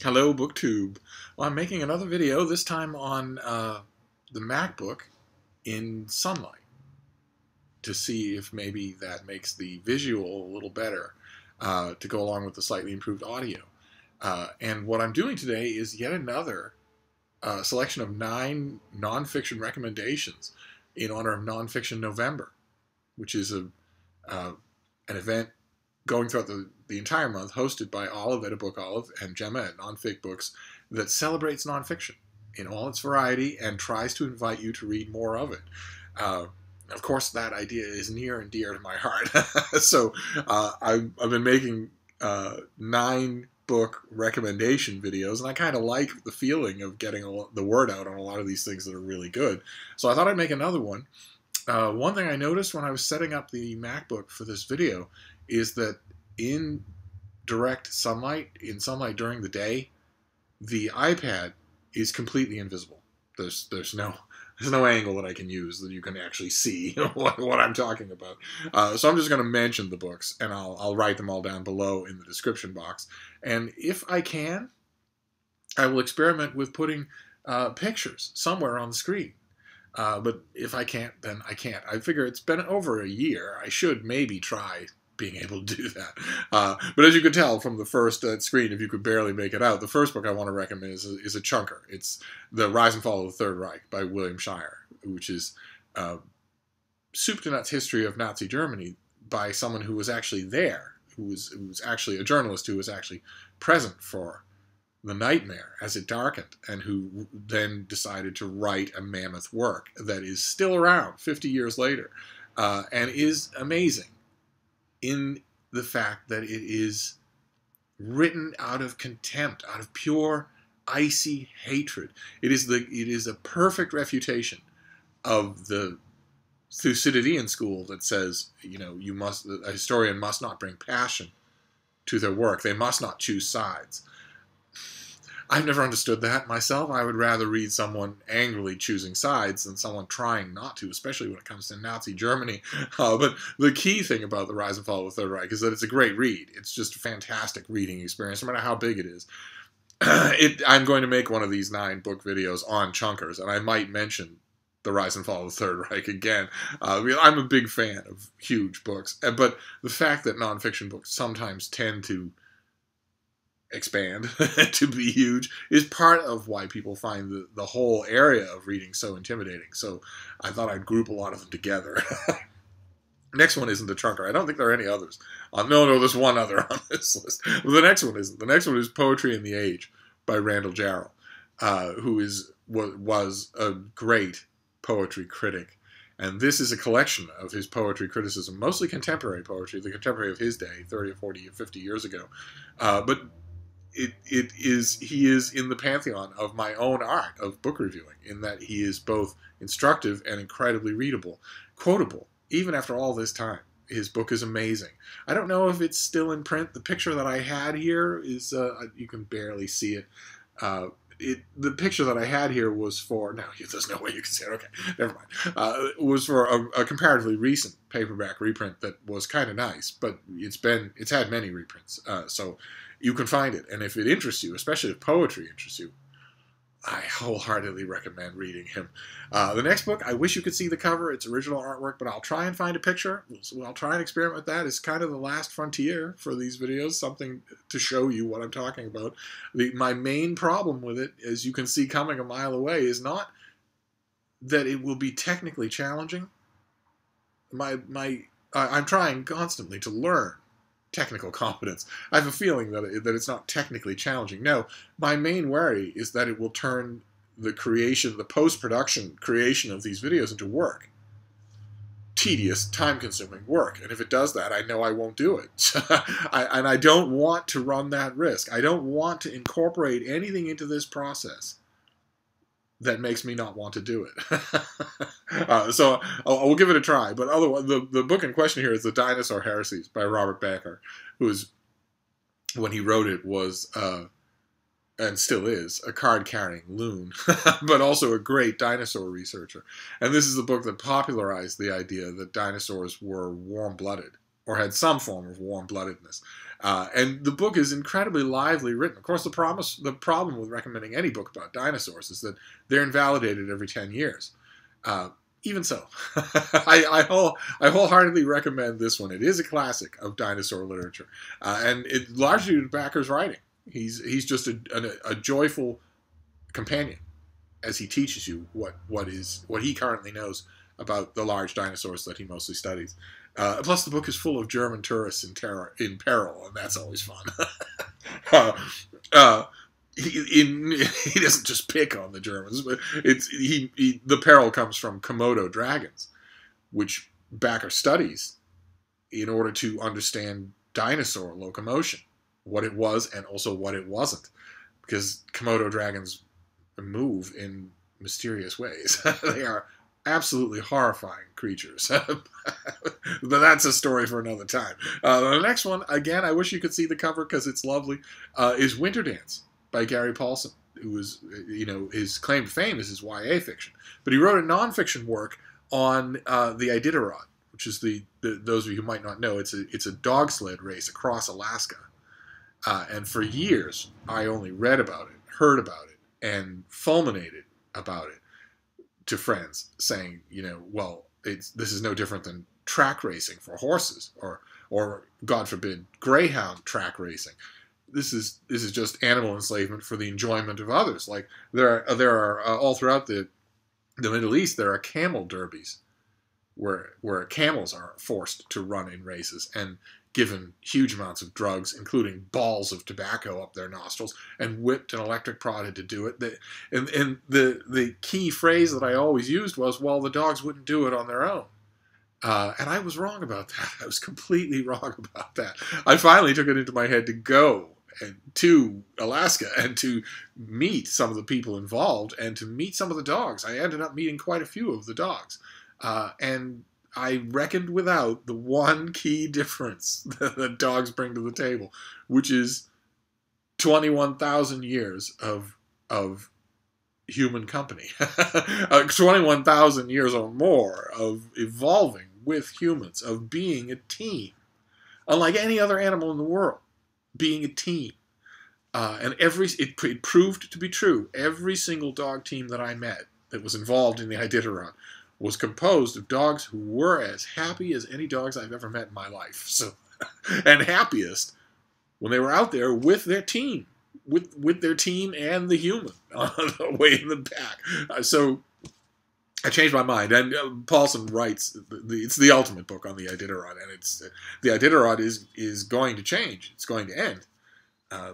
Hello, BookTube. Well, I'm making another video, this time on the MacBook in sunlight, to see if maybe that makes the visual a little better to go along with the slightly improved audio. And what I'm doing today is yet another selection of 9 nonfiction recommendations in honor of Nonfiction November, which is an event going throughout the entire month, hosted by Olive at A Book Olive and Gemma at Nonfic Books, that celebrates nonfiction in all its variety and tries to invite you to read more of it. Of course, that idea is near and dear to my heart. So I've been making 9 book recommendation videos, and I kind of like the feeling of getting the word out on a lot of these things that are really good. So I thought I'd make another one. One thing I noticed when I was setting up the MacBook for this video is that in direct sunlight, in sunlight during the day, the iPad is completely invisible. There's no angle that I can use that you can actually see what I'm talking about. So I'm just going to mention the books, and I'll write them all down below in the description box. And if I can, I will experiment with putting pictures somewhere on the screen. But if I can't, then I can't. I figure it's been over a year. I should maybe try being able to do that. But as you could tell from the first screen, if you could barely make it out, the first book I want to recommend is a chunker. It's The Rise and Fall of the Third Reich by William Shirer, which is soup to nuts history of Nazi Germany by someone who was actually there, who was actually a journalist who was actually present for the nightmare as it darkened, and who then decided to write a mammoth work that is still around 50 years later, and is amazing in the fact that it is written out of contempt, out of pure icy hatred. It is a perfect refutation of the Thucydidean school that says, a historian must not bring passion to their work. They must not choose sides. I've never understood that myself. I would rather read someone angrily choosing sides than someone trying not to, especially when it comes to Nazi Germany. But the key thing about The Rise and Fall of the Third Reich is that it's a great read. It's just a fantastic reading experience, no matter how big it is. I'm going to make one of these 9 book videos on chunkers, and I might mention The Rise and Fall of the Third Reich again. I'm a big fan of huge books, but the fact that nonfiction books sometimes tend to expand to be huge is part of why people find the whole area of reading so intimidating. So I thought I'd group a lot of them together. Next one isn't a chunker. I don't think there are any others. No, there's one other on this list. Well, the next one isn't. The next one is Poetry in the Age by Randall Jarrell, who was a great poetry critic. And this is a collection of his poetry criticism, mostly contemporary poetry, the contemporary of his day, 30 or 40 or 50 years ago. But he is in the pantheon of my own art of book reviewing, in that he is both instructive and incredibly readable, quotable, even after all this time. His book is amazing. I don't know if it's still in print. The picture that I had here is, you can barely see it. The picture that I had here was for, no, there's no way you can see it, okay, never mind. Was for a comparatively recent paperback reprint that was kind of nice, but it's had many reprints, so you can find it. And if it interests you, especially if poetry interests you, I wholeheartedly recommend reading him. The next book, I wish you could see the cover. It's original artwork, but I'll try and find a picture. I'll try and experiment with that. It's kind of the last frontier for these videos, something to show you what I'm talking about. My main problem with it, as you can see coming a mile away, is not that it will be technically challenging. I'm trying constantly to learn technical competence. I have a feeling that it's not technically challenging. No, my main worry is that it will turn the post-production creation of these videos into work. Tedious, time-consuming work. And if it does that, I know I won't do it. And I don't want to run that risk. I don't want to incorporate anything into this process that makes me not want to do it. So I'll give it a try. But otherwise, the book in question here is The Dinosaur Heresies by Robert Becker, who when he wrote it, was, and still is, a card-carrying loon, but also a great dinosaur researcher. And this is the book that popularized the idea that dinosaurs were warm-blooded, or had some form of warm-bloodedness. And the book is incredibly lively written. Of course, the problem with recommending any book about dinosaurs is that they're invalidated every 10 years. Even so, I wholeheartedly recommend this one. It is a classic of dinosaur literature, and it largely due to Backer's writing. He's just a joyful companion as he teaches you what he currently knows about the large dinosaurs that he mostly studies. Plus, the book is full of German tourists in peril, and that's always fun. He doesn't just pick on the Germans, but the peril comes from Komodo dragons, which Backer studies in order to understand dinosaur locomotion, what it was and also what it wasn't, because Komodo dragons move in mysterious ways. They are absolutely horrifying creatures. But that's a story for another time. The next one, again, I wish you could see the cover because it's lovely, is Winter Dance by Gary Paulson, who is, his claim to fame is his YA fiction. But he wrote a nonfiction work on the Iditarod, which is those of you who might not know, it's a dog sled race across Alaska. And for years, I only read about it, heard about it, and fulminated about it to friends, saying, well, this is no different than track racing for horses, or God forbid, greyhound track racing. This is just animal enslavement for the enjoyment of others. Like there are all throughout the Middle East, there are camel derbies where camels are forced to run in races and given huge amounts of drugs, including balls of tobacco up their nostrils, and whipped and electric prodded to do it. And the key phrase that I always used was, well, the dogs wouldn't do it on their own. And I was wrong about that. I was completely wrong about that. I finally took it into my head to go to Alaska and to meet some of the people involved and to meet some of the dogs. I ended up meeting quite a few of the dogs. And I reckoned without the one key difference that dogs bring to the table, which is 21,000 years of human company. 21,000 years or more of evolving with humans, of being a team. Unlike any other animal in the world, being a team. And it proved to be true. Every single dog team that I met that was involved in the Iditarod was composed of dogs who were as happy as any dogs I've ever met in my life. So, and happiest when they were out there with their team, with their team and the human way in the back. So I changed my mind. And Paulson writes, it's the ultimate book on the Iditarod, and the Iditarod is going to change. It's going to end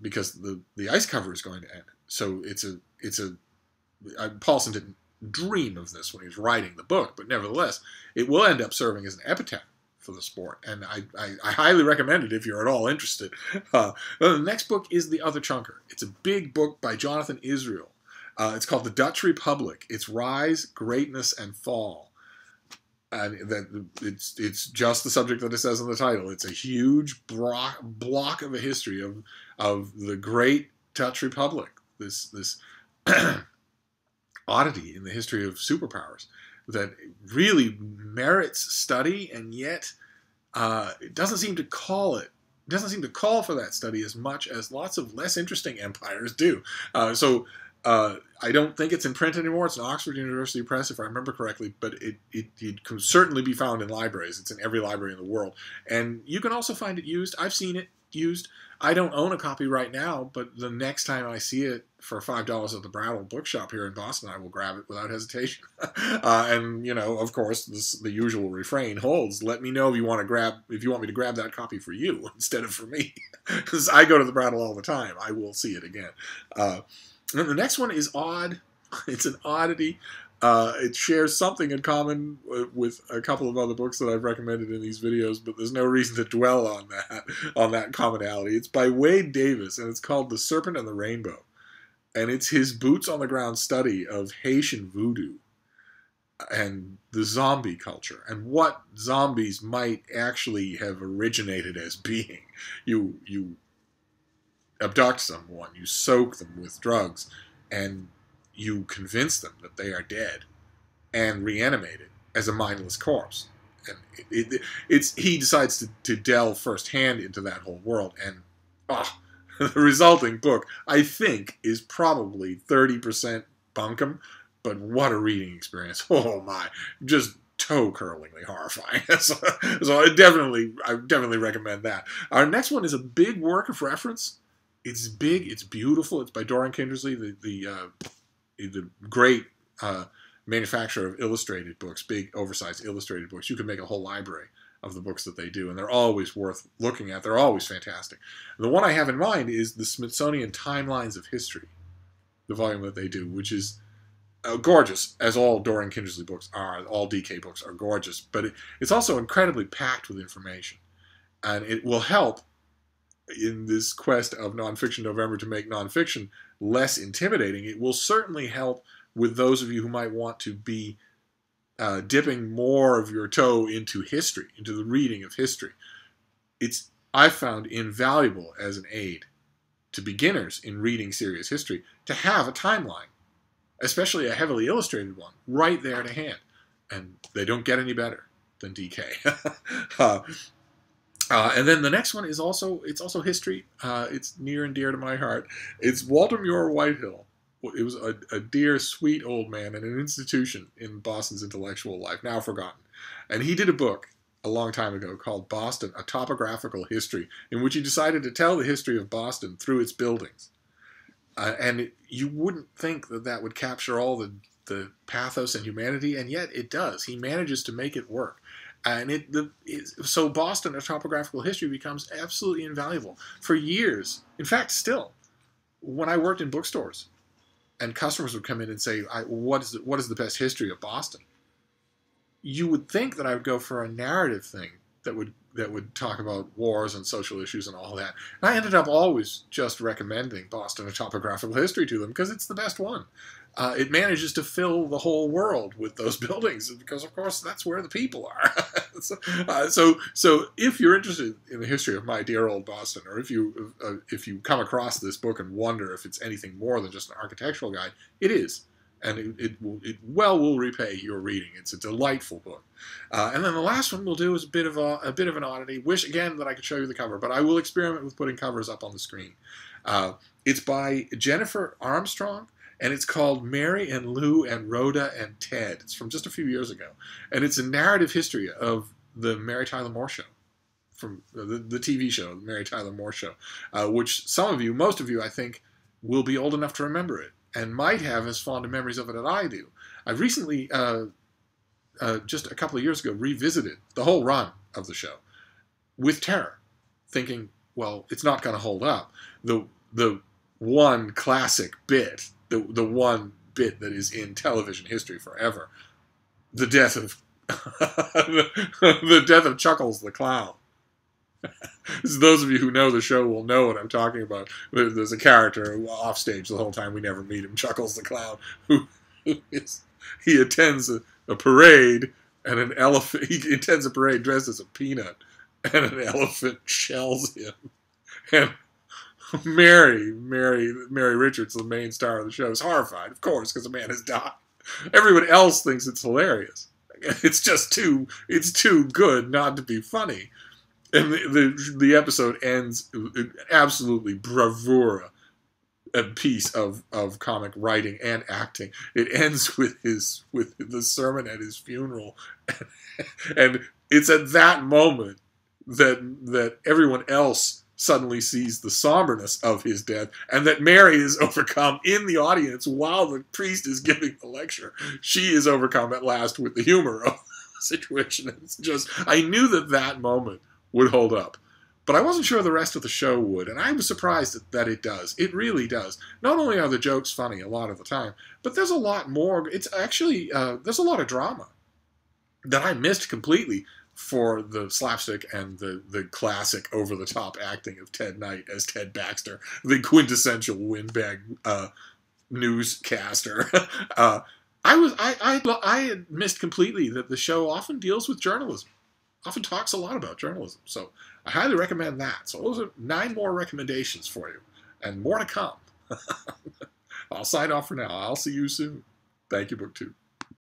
because the ice cover is going to end. So Paulson didn't dream of this when he was writing the book, but nevertheless, it will end up serving as an epitaph for the sport, and I highly recommend it if you're at all interested. The next book is The Other Chunker. It's a big book by Jonathan Israel. It's called The Dutch Republic: Its Rise, Greatness, and Fall. And it's just the subject that it says in the title. It's a huge block of a history of the great Dutch Republic. This oddity in the history of superpowers that really merits study, and yet it doesn't seem to call for that study as much as lots of less interesting empires do. So I don't think it's in print anymore. It's an Oxford University Press, if I remember correctly, but it can certainly be found in libraries. It's in every library in the world. And you can also find it used. I've seen it used. I don't own a copy right now, but the next time I see it for $5 at the Brattle Bookshop here in Boston, I will grab it without hesitation. And, of course, the usual refrain holds. Let me know if you want me to grab that copy for you instead of for me. Because I go to the Brattle all the time. I will see it again. And the next one is odd. It's an oddity. It shares something in common with a couple of other books that I've recommended in these videos, but there's no reason to dwell on that commonality. It's by Wade Davis, and it's called The Serpent and the Rainbow. And it's his boots-on-the-ground study of Haitian voodoo and the zombie culture, and what zombies might actually have originated as being. You abduct someone, you soak them with drugs, and you convince them that they are dead and reanimated as a mindless corpse. And it's he decides to delve firsthand into that whole world, and the resulting book, I think, is probably 30% bunkum, but what a reading experience. Oh my, just toe-curlingly horrifying. So I definitely recommend that. Our next one is a big work of reference. It's big, it's beautiful. It's by Dorian Kindersley, the great manufacturer of illustrated books, big oversized illustrated books. You can make a whole library of the books that they do, and they're always worth looking at. They're always fantastic. And the one I have in mind is the Smithsonian Timelines of History, the volume that they do, which is gorgeous, as all Dorian Kindersley books are. All DK books are gorgeous, but it's also incredibly packed with information, and it will help in this quest of Nonfiction November to make nonfiction less intimidating. It will certainly help with those of you who might want to be dipping more of your toe into history, into the reading of history. I've found invaluable as an aid to beginners in reading serious history to have a timeline, especially a heavily illustrated one, right there to hand. And they don't get any better than DK. And then the next one is also history. It's near and dear to my heart. It's Walter Muir Whitehill. It was a dear, sweet old man in an institution in Boston's intellectual life, now forgotten. And he did a book a long time ago called Boston, A Topographical History, in which he decided to tell the history of Boston through its buildings. You wouldn't think that that would capture all the pathos and humanity, and yet it does. He manages to make it work. And so Boston, A Topographical History, becomes absolutely invaluable. For years, in fact, still, when I worked in bookstores, and customers would come in and say, what is the best history of Boston? You would think that I would go for a narrative thing that would talk about wars and social issues and all that. And I ended up always just recommending Boston, A Topographical History to them because it's the best one. It manages to fill the whole world with those buildings because, of course, that's where the people are. So if you're interested in the history of my dear old Boston, or if you come across this book and wonder if it's anything more than just an architectural guide, it is. And it will repay your reading. It's a delightful book. And then the last one we'll do is a bit of an oddity. Wish again that I could show you the cover, but I will experiment with putting covers up on the screen. It's by Jennifer Armstrong, and it's called Mary and Lew and Rhoda and Ted. It's from just a few years ago, and it's a narrative history of the Mary Tyler Moore Show, from the TV show, the Mary Tyler Moore Show, which most of you, I think, will be old enough to remember it, and might have as fond of memories of it as I do. I've recently, just a couple of years ago, revisited the whole run of the show with terror, thinking, well, it's not going to hold up. The one classic bit, the one bit that is in television history forever, the death of the death of Chuckles the Clown. Those of you who know the show will know what I'm talking about. There's a character off stage the whole time. We never meet him, Chuckles the Clown, he attends a parade, and an elephant. He attends a parade dressed as a peanut, and an elephant shells him. And Mary Richards, the main star of the show, is horrified, of course, because the man has died. Everyone else thinks it's hilarious. It's just too good not to be funny. And the episode ends absolutely bravura, a piece of comic writing and acting. It ends with the sermon at his funeral, and it's at that moment that everyone else suddenly sees the somberness of his death, and that Mary is overcome in the audience while the priest is giving the lecture. She is overcome at last with the humor of the situation. It's just, I knew that moment would hold up, but I wasn't sure the rest of the show would, and I was surprised that it does. It really does. Not only are the jokes funny a lot of the time, but there's a lot more. It's actually, there's a lot of drama that I missed completely for the slapstick and the classic over-the-top acting of Ted Knight as Ted Baxter, the quintessential windbag newscaster. I had missed completely that the show often deals with journalism, often talks a lot about journalism. So I highly recommend that. So those are 9 more recommendations for you, and more to come. I'll sign off for now. I'll see you soon. Thank you, BookTube.